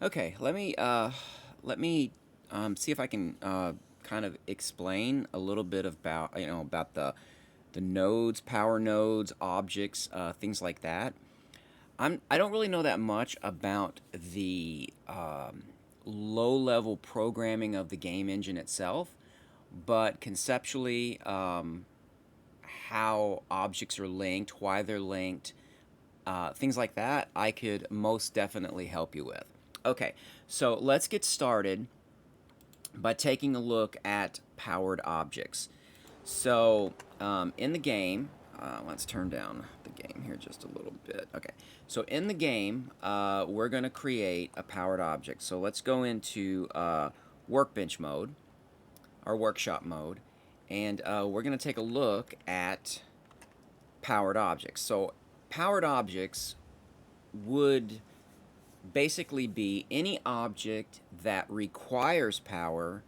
Okay, let me see if I can kind of explain a little bit about about the nodes, power nodes, objects, things like that. I don't really know that much about the low level programming of the game engine itself, but conceptually, how objects are linked, why they're linked, things like that, I could most definitely help you with. Okay, so let's get started by taking a look at powered objects. So in the game, let's turn down the game here just a little bit. Okay, so in the game, we're going to create a powered object. So let's go into workbench mode, our workshop mode, and we're going to take a look at powered objects. So powered objects would basically be any object that requires power,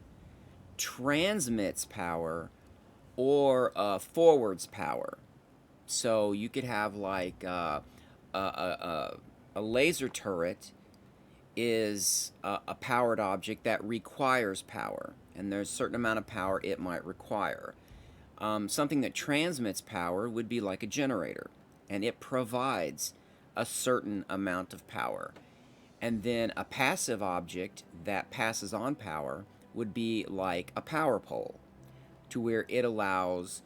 transmits power, or forwards power. So you could have like a laser turret is a powered object that requires power, and there's a certain amount of power it might require. Something that transmits power would be like a generator, and it provides a certain amount of power. And then a passive object that passes on power would be like a power pole, to where it allows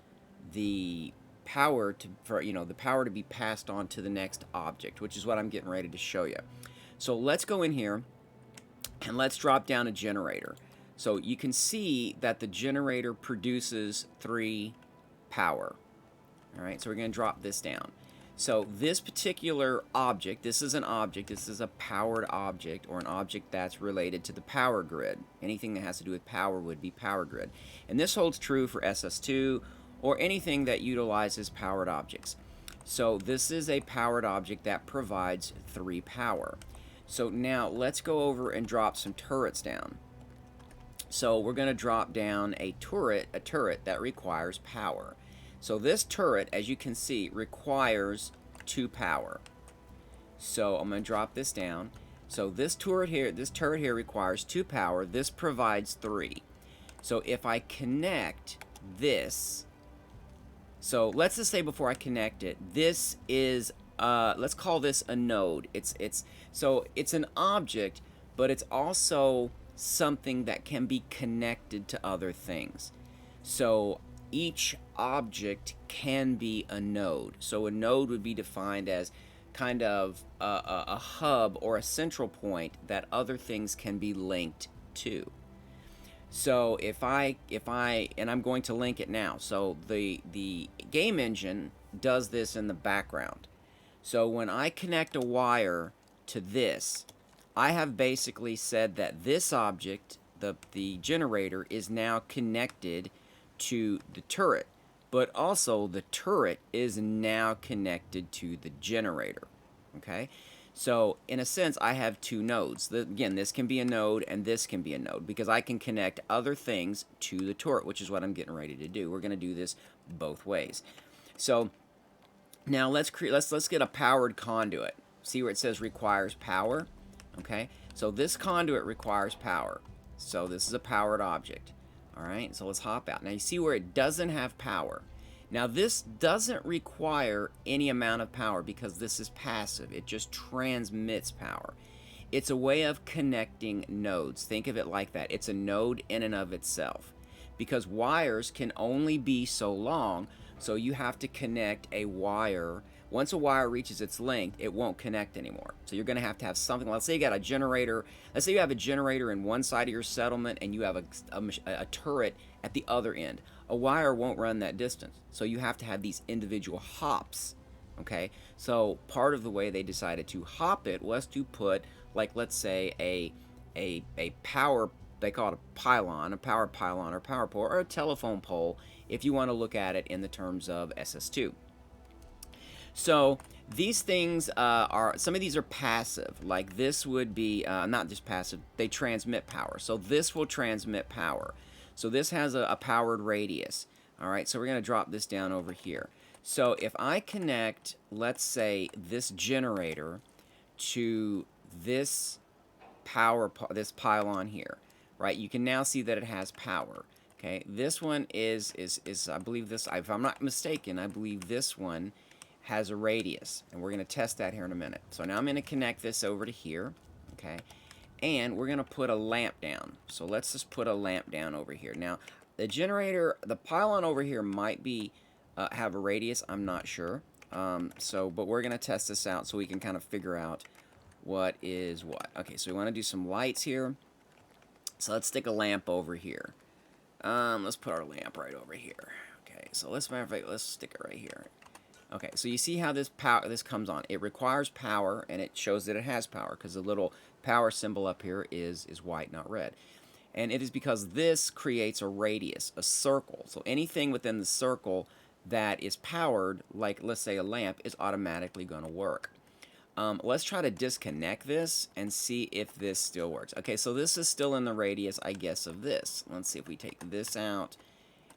the power to the power to be passed on to the next object, which is what I'm getting ready to show you. So let's go in here and let's drop down a generator. So you can see that the generator produces 3 power. All right, so we're going to drop this down. So this particular object, this is an object, this is a powered object, or an object that's related to the power grid. Anything that has to do with power would be power grid. And this holds true for SS2 or anything that utilizes powered objects. So this is a powered object that provides 3 power. So now let's go over and drop some turrets down. So we're going to drop down a turret that requires power. So this turret, as you can see, requires 2 power. So I'm going to drop this down. So this turret here requires 2 power. This provides 3. So if I connect this, so let's just say before I connect it, this is let's call this a node. It's an object, but it's also something that can be connected to other things. So each object can be a node. So a node would be defined as kind of a hub or a central point that other things can be linked to. So if I and I'm going to link it now. So the game engine does this in the background. So when I connect a wire to this, I have basically said that this object, the generator, is now connected to the turret, but also the turret is now connected to the generator. Okay? So in a sense, I have 2 nodes. Again, this can be a node and this can be a node because I can connect other things to the turret, which is what I'm getting ready to do. We're going to do this both ways. So now let's get a powered conduit. See where it says requires power? Okay? So this conduit requires power. So this is a powered object. All right? So let's hop out. Now you see where it doesn't have power. Now this doesn't require any amount of power because this is passive. It just transmits power. It's a way of connecting nodes. Think of it like that. It's a node in and of itself. Because wires can only be so long, so you have to connect a wire. Once a wire reaches its length, it won't connect anymore. So you're going to have something. Let's say you got a generator. Let's say you have a generator in one side of your settlement and you have a turret at the other end. A wire won't run that distance. So you have to have these individual hops. Okay? So part of the way they decided to hop it was to put, like, let's say a power, they call it a pylon, a power pylon or power pole, or a telephone pole if you want to look at it in the terms of SS2. So these things some of these are passive. Like this would be not just passive, they transmit power. So this will transmit power. So this has a powered radius. All right, so we're going to drop this down over here. So if I connect, let's say, this generator to this this pylon here, right? You can now see that it has power. Okay, this one is I believe this, if I'm not mistaken, I believe this one has a radius, and we're going to test that here in a minute. So now I'm going to connect this over to here, okay, and we're going to put a lamp down. So let's just put a lamp down over here. Now, the generator, the pylon over here might be have a radius. I'm not sure. But we're going to test this out so we can kind of figure out what is what. Okay, so we want to do some lights here. So let's stick a lamp over here. Let's put our lamp right over here. Okay, so let's stick it right here. Okay, so you see how this comes on. It requires power, and it shows that it has power because the little power symbol up here is white, not red. And it is because this creates a radius, a circle. So anything within the circle that is powered, like let's say a lamp, is automatically going to work. Let's try to disconnect this and see if this still works. Okay, so this is still in the radius, I guess, of this. Let's see if we take this out.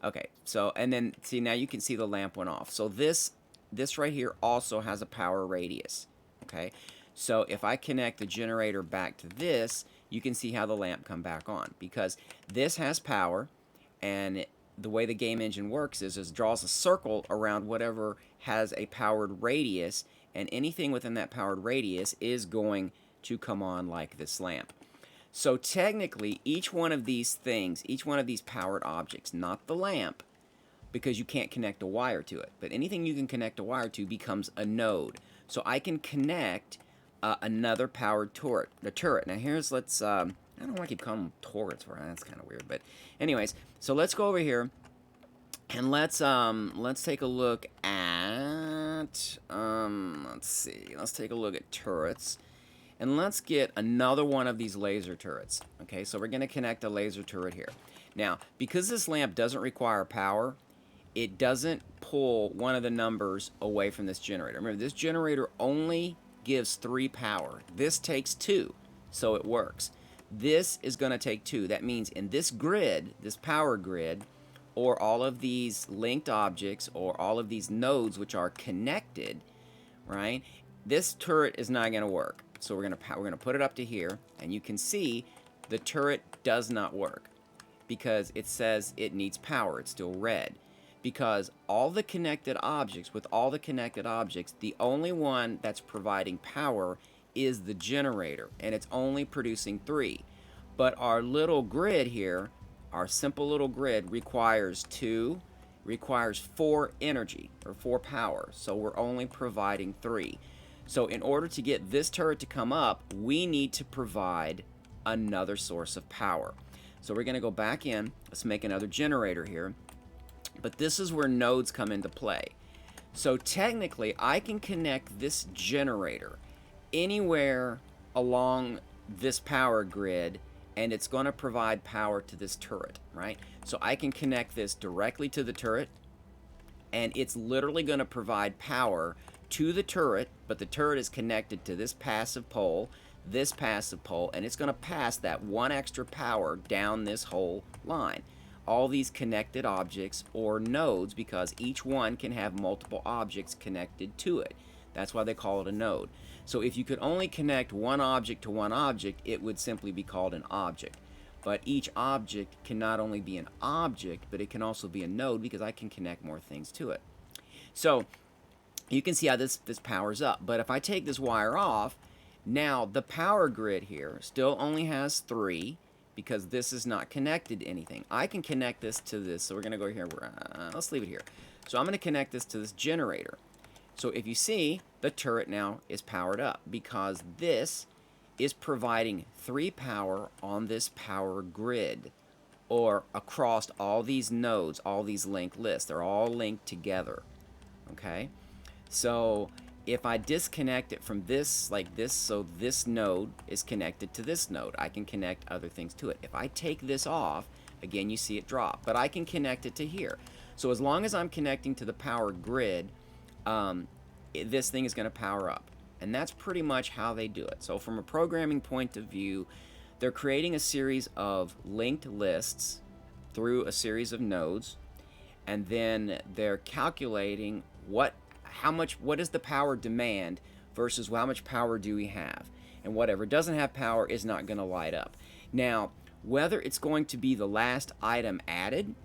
Okay, so, and then, see, now you can see the lamp went off. So this right here also has a power radius. Okay, so if I connect the generator back to this, you can see how the lamp come back on. Because this has power, and the way the game engine works is it draws a circle around whatever has a powered radius, and anything within that powered radius is going to come on like this lamp. So technically, each one of these things, each one of these powered objects, not the lamp, because you can't connect a wire to it, but anything you can connect a wire to becomes a node. So I can connect another powered turret. The turret. Now here's, I don't know why I keep calling them turrets. That's kind of weird, but anyways, so let's go over here and let's take a look at let's take a look at turrets, and let's get another one of these laser turrets. Okay, so we're going to connect a laser turret here. Now, because this lamp doesn't require power, it doesn't pull one of the numbers away from this generator. Remember, this generator only gives 3 power. This takes 2, so it works. This is going to take 2. That means in this grid, this power grid, or all of these linked objects, or all of these nodes which are connected, right? This turret is not going to work. So we're going to put it up to here, and you can see the turret does not work because it says it needs power. It's still red. Because all the connected objects, the only one that's providing power is the generator, and it's only producing 3. But our little grid here, our simple little grid, requires 4 energy, or 4 power. So we're only providing 3. So in order to get this turret to come up, we need to provide another source of power. So we're going to go back in. Let's make another generator here. But this is where nodes come into play. So technically, I can connect this generator anywhere along this power grid, and it's going to provide power to this turret, right? So I can connect this directly to the turret, and it's literally going to provide power to the turret, but the turret is connected to this passive pole, and it's going to pass that 1 extra power down this whole line. All these connected objects, or nodes, because each one can have multiple objects connected to it. That's why they call it a node. So if you could only connect one object to one object, it would simply be called an object. But each object can not only be an object, but it can also be a node, because I can connect more things to it. So you can see how this powers up. But if I take this wire off, now the power grid here still only has 3, because this is not connected to anything. I can connect this to this, so we're going to go here. Let's leave it here. So I'm going to connect this to this generator. So if you see, the turret now is powered up, because this is providing 3 power on this power grid, or across all these nodes, all these linked lists. They're all linked together. Okay? So if I disconnect it from this, like this, so this node is connected to this node, I can connect other things to it. If I take this off, again, you see it drop, but I can connect it to here. So as long as I'm connecting to the power grid, this thing is going to power up. And that's pretty much how they do it. So from a programming point of view, they're creating a series of linked lists through a series of nodes, and then they're calculating what is the power demand versus how much power do we have. and whatever doesn't have power is not going to light up. Now, whether it's going to be the last item added,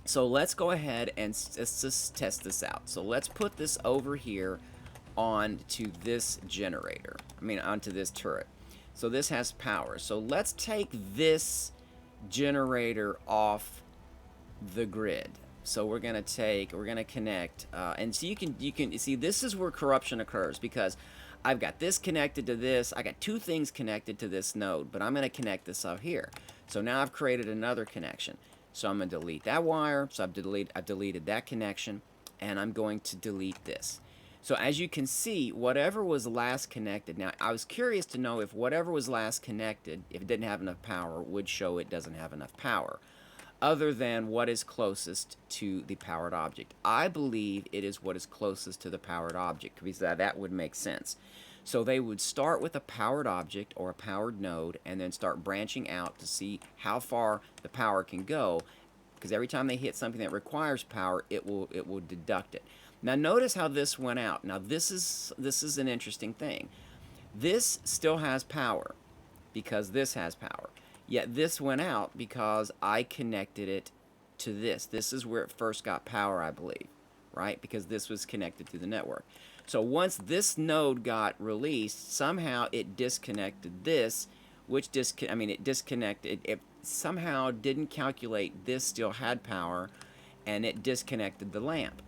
so let's go ahead and let's just test this out. So let's put this over here onto this generator. Onto this turret. So this has power. So let's take this generator off the grid. So we're gonna connect, and so you can see this is where corruption occurs, because I've got this connected to this. I got two things connected to this node, but I'm gonna connect this up here. So now I've created another connection. So I'm gonna delete that wire. So I've deleted that connection, and I'm going to delete this. So as you can see, whatever was last connected. Now I was curious to know if whatever was last connected, if it didn't have enough power, would show it doesn't have enough power, other than what is closest to the powered object. I believe it is what is closest to the powered object, because that would make sense. So they would start with a powered object or a powered node, and then start branching out to see how far the power can go, because every time they hit something that requires power, it will deduct it. Now notice how this went out. Now this is an interesting thing. This still has power because this has power. Yet this went out because I connected it to this. This is where it first got power, I believe, right? Because this was connected to the network. So once this node got released, somehow it disconnected this, it disconnected. It somehow didn't calculate this still had power, and it disconnected the lamp.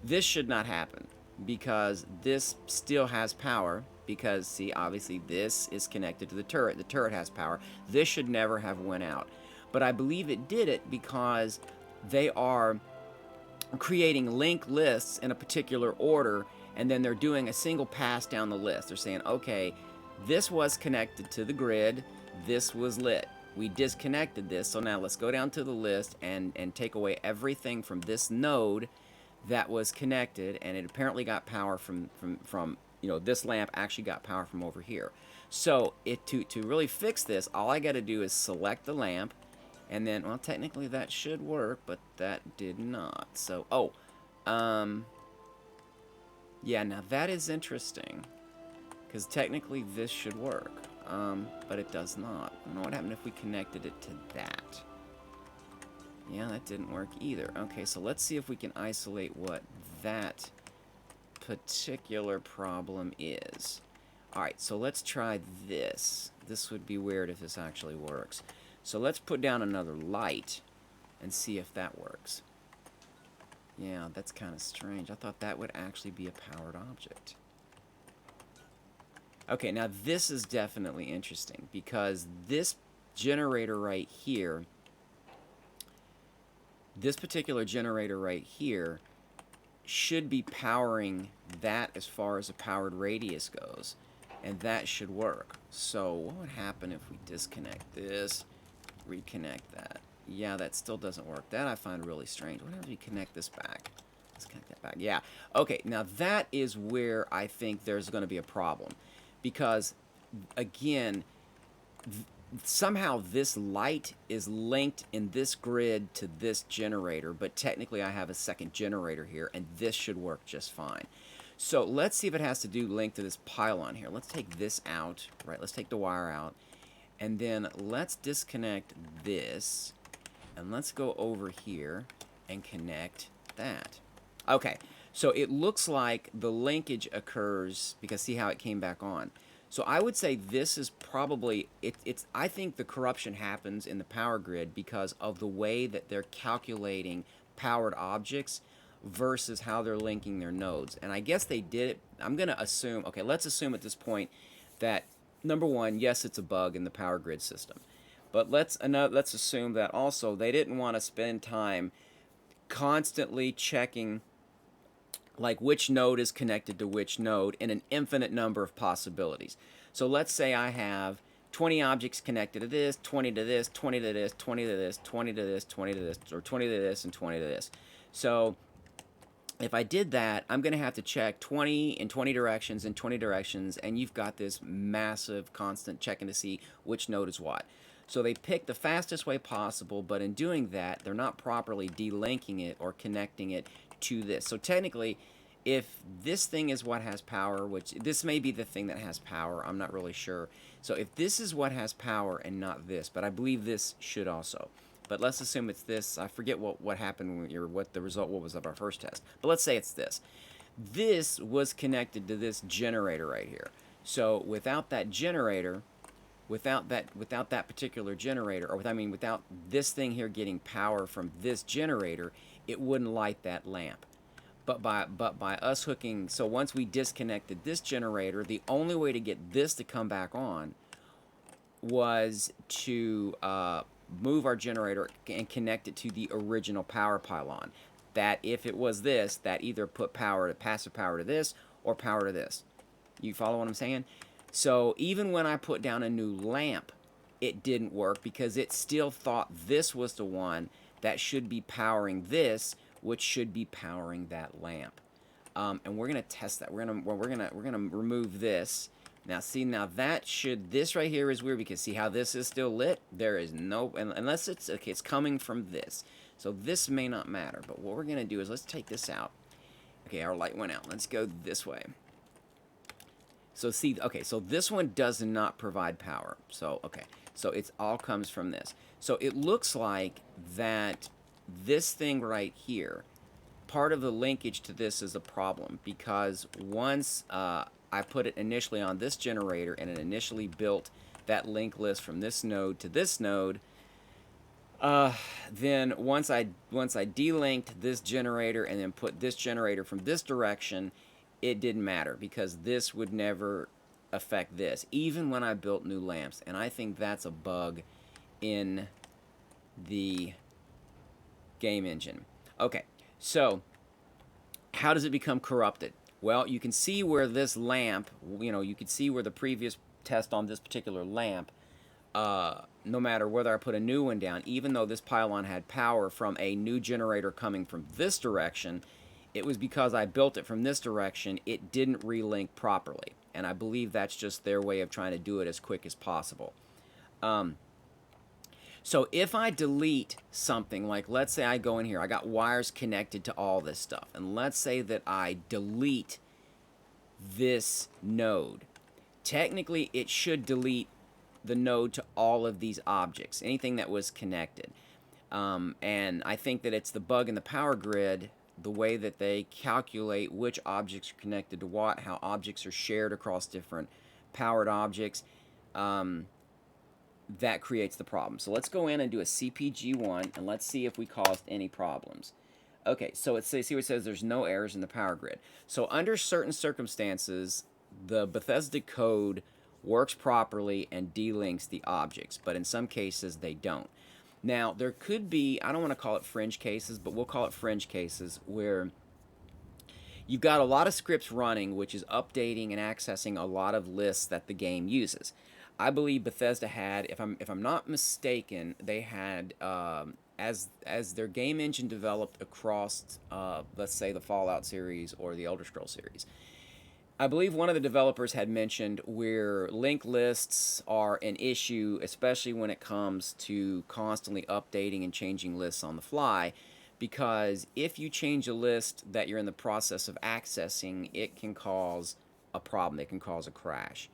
This should not happen, because this still has power, because see, obviously this is connected to the turret. The turret has power. This should never have went out. But I believe it did it because they are creating linked lists in a particular order, and then they're doing a single pass down the list. They're saying, okay, this was connected to the grid, this was lit. We disconnected this, so now let's go down to the list and take away everything from this node that was connected, and it apparently got power from this lamp actually got power from over here. So to really fix this, all I got to do is select the lamp, and then, well, technically that should work, but that did not. So yeah, now that is interesting, because technically this should work, but it does not. I don't know what happened if we connected it to that. Yeah, that didn't work either. Okay, so let's see if we can isolate what that particular problem is. Alright, so let's try this. This would be weird if this actually works. So let's put down another light and see if that works. Yeah, that's kind of strange. I thought that would actually be a powered object. Okay, now this is definitely interesting, because this generator right here, this particular generator right here, should be powering that as far as a powered radius goes, and that should work. So what would happen if we disconnect this, reconnect that? Yeah, that still doesn't work. That I find really strange. What if we connect this back? Let's connect that back. Yeah. Okay, now that is where I think there's going to be a problem, because again, somehow this light is linked in this grid to this generator, but technically I have a second generator here, and this should work just fine. So let's see if it has to do link to this pylon here. Let's take this out, right? Let's take the wire out, and then let's disconnect this, and let's go over here and connect that. Okay, so it looks like the linkage occurs, because see how it came back on. So I would say this is probably, I think the corruption happens in the power grid because of the way that they're calculating powered objects versus how they're linking their nodes. And I guess they did it, I'm going to assume, okay, let's assume at this point that, number one, yes, it's a bug in the power grid system. But let's assume that also they didn't want to spend time constantly checking like which node is connected to which node in an infinite number of possibilities. So let's say I have 20 objects connected to this, 20 to this, 20 to this, 20 to this, 20 to this, 20 to this, or 20 to this, and 20 to this. So if I did that, I'm going to have to check 20 in 20 directions and 20 directions, and you've got this massive constant checking to see which node is what. So they pick the fastest way possible, but in doing that, they're not properly delinking it or connecting it to this. So technically, if this thing is what has power, which this may be the thing that has power, I'm not really sure. So if this is what has power and not this, but I believe this should also. But let's assume it's this. I forget what happened when you're, what the result what was of our first test. But let's say it's this. This was connected to this generator right here. So without that generator, without that particular generator, or without this thing here getting power from this generator, it wouldn't light that lamp. But by us hooking, so once we disconnected this generator, the only way to get this to come back on was to move our generator and connect it to the original power pylon. That if it was this, that either put power, passive power to this, or power to this. You follow what I'm saying? So even when I put down a new lamp, it didn't work because it still thought this was the one that should be powering this, which should be powering that lamp. And we're gonna test that. We're gonna remove this. Now see, now that should, this right here is weird because see how this is still lit? There is no, unless it's, okay, it's coming from this. So this may not matter, but what we're gonna do is let's take this out. Okay, our light went out. Let's go this way. So see, okay, so this one does not provide power. So, okay, so it's all comes from this. So it looks like that this thing right here, part of the linkage to this is a problem because once I put it initially on this generator and it initially built that link list from this node to this node, then once I delinked this generator and then put this generator from this direction, it didn't matter because this would never affect this, even when I built new lamps. And I think that's a bug in the game engine. Okay, so how does it become corrupted? Well, you can see where this lamp, you can see where the previous test on this particular lamp, no matter whether I put a new one down, even though this pylon had power from a new generator coming from this direction, it was because I built it from this direction, it didn't relink properly. And I believe that's just their way of trying to do it as quick as possible. So if I delete something, like let's say I go in here, I got wires connected to all this stuff, and let's say that I delete this node. Technically, it should delete the node to all of these objects, anything that was connected. And I think that it's the bug in the power grid, the way that they calculate which objects are connected to what, how objects are shared across different powered objects, that creates the problem. So let's go in and do a CPG1 and let's see if we caused any problems. Okay, so see what it says, there's no errors in the power grid. So under certain circumstances, the Bethesda code works properly and delinks the objects, but in some cases they don't. Now, there could be, I don't want to call it fringe cases, but we'll call it fringe cases, where you've got a lot of scripts running, which is updating and accessing a lot of lists that the game uses. I believe Bethesda had, if I'm not mistaken, they had, as their game engine developed across, let's say, the Fallout series or the Elder Scrolls series, I believe one of the developers had mentioned where linked lists are an issue, especially when it comes to constantly updating and changing lists on the fly, because if you change a list that you're in the process of accessing, it can cause a problem. It can cause a crash.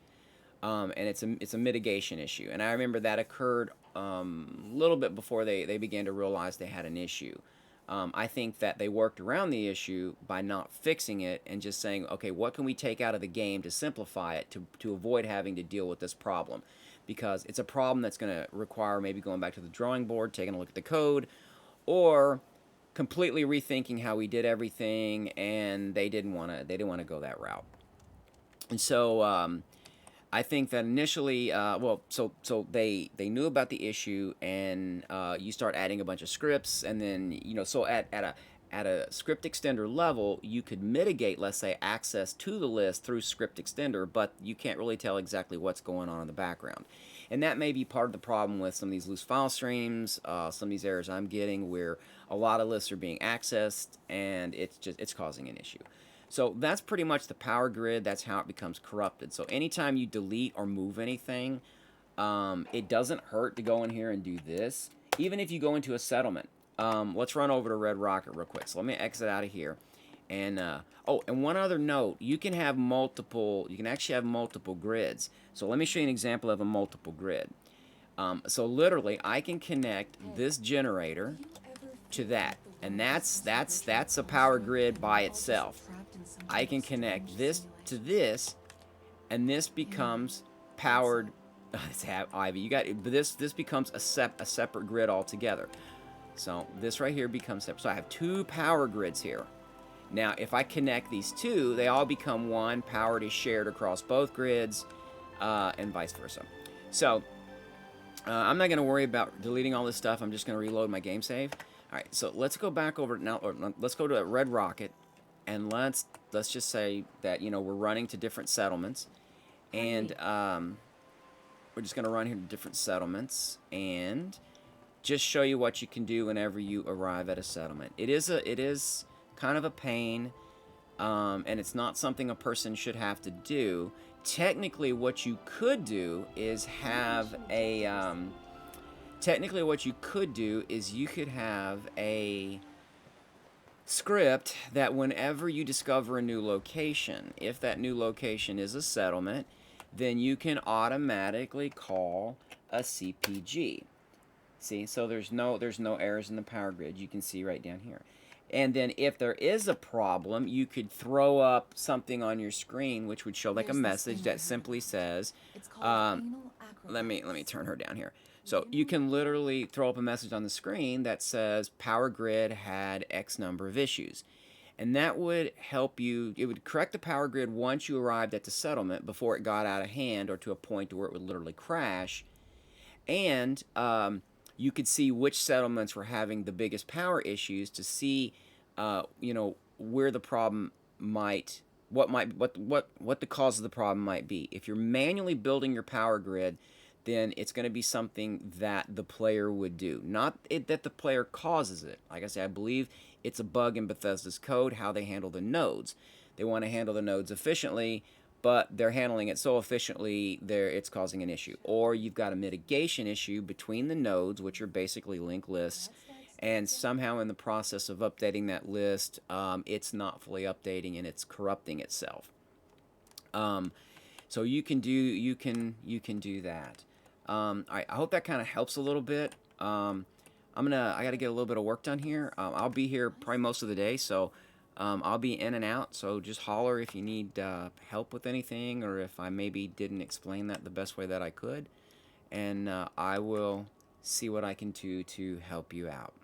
And it's a mitigation issue. And I remember that occurred a little bit before they began to realize they had an issue. I think that they worked around the issue by not fixing it and just saying, okay, what can we take out of the game to simplify it to avoid having to deal with this problem? Because it's a problem that's going to require maybe going back to the drawing board, taking a look at the code, or completely rethinking how we did everything, and they didn't want to go that route. And so I think that initially, so they knew about the issue, and you start adding a bunch of scripts, and then so at a script extender level, you could mitigate, let's say, access to the list through script extender, but you can't really tell exactly what's going on in the background, and that may be part of the problem with some of these loose file streams, some of these errors I'm getting, where a lot of lists are being accessed, and it's causing an issue. So that's pretty much the power grid. That's how it becomes corrupted. So anytime you delete or move anything, it doesn't hurt to go in here and do this. Even if you go into a settlement. Let's run over to Red Rocket real quick. So let me exit out of here. And oh, and one other note, you can have multiple, you can actually have multiple grids. So let me show you an example of a multiple grid. So literally, I can connect this generator to that, and that's a power grid by itself. I can connect this to this, and this becomes powered. Ivy, you got this. This becomes a separate grid altogether. So this right here becomes separate. So I have two power grids here. Now, if I connect these two, they all become one. Power is shared across both grids, and vice versa. So I'm not going to worry about deleting all this stuff. I'm just going to reload my game save. All right, so let's go back over now. Let's go to Red Rocket, and let's just say that we're running to different settlements, and we're just going to run here to different settlements and just show you what you can do whenever you arrive at a settlement. It is kind of a pain, and it's not something a person should have to do. Technically, what you could do is have a you could have a script that whenever you discover a new location, if that new location is a settlement, then you can automatically call a CPG. See, so there's no errors in the power grid. You can see right down here. And then if there is a problem, you could throw up something on your screen which would show like a message that simply says, let me turn her down here. So you can literally throw up a message on the screen that says power grid had X number of issues. And that would help you. It would correct the power grid once you arrived at the settlement before it got out of hand or to a point where it would literally crash. And you could see which settlements were having the biggest power issues to see, where the problem might, what the cause of the problem might be. If you're manually building your power grid, then it's going to be something that the player would do, not that the player causes it. Like I said, I believe it's a bug in Bethesda's code how they handle the nodes. They want to handle the nodes efficiently, but they're handling it so efficiently it's causing an issue. Or you've got a mitigation issue between the nodes, which are basically linked lists, and somehow in the process of updating that list, it's not fully updating and it's corrupting itself. So you can do that. All right, I hope that kind of helps a little bit. I got to get a little bit of work done here. I'll be here probably most of the day, so I'll be in and out. So just holler if you need help with anything, or if I maybe didn't explain that the best way that I could, and I will see what I can do to help you out.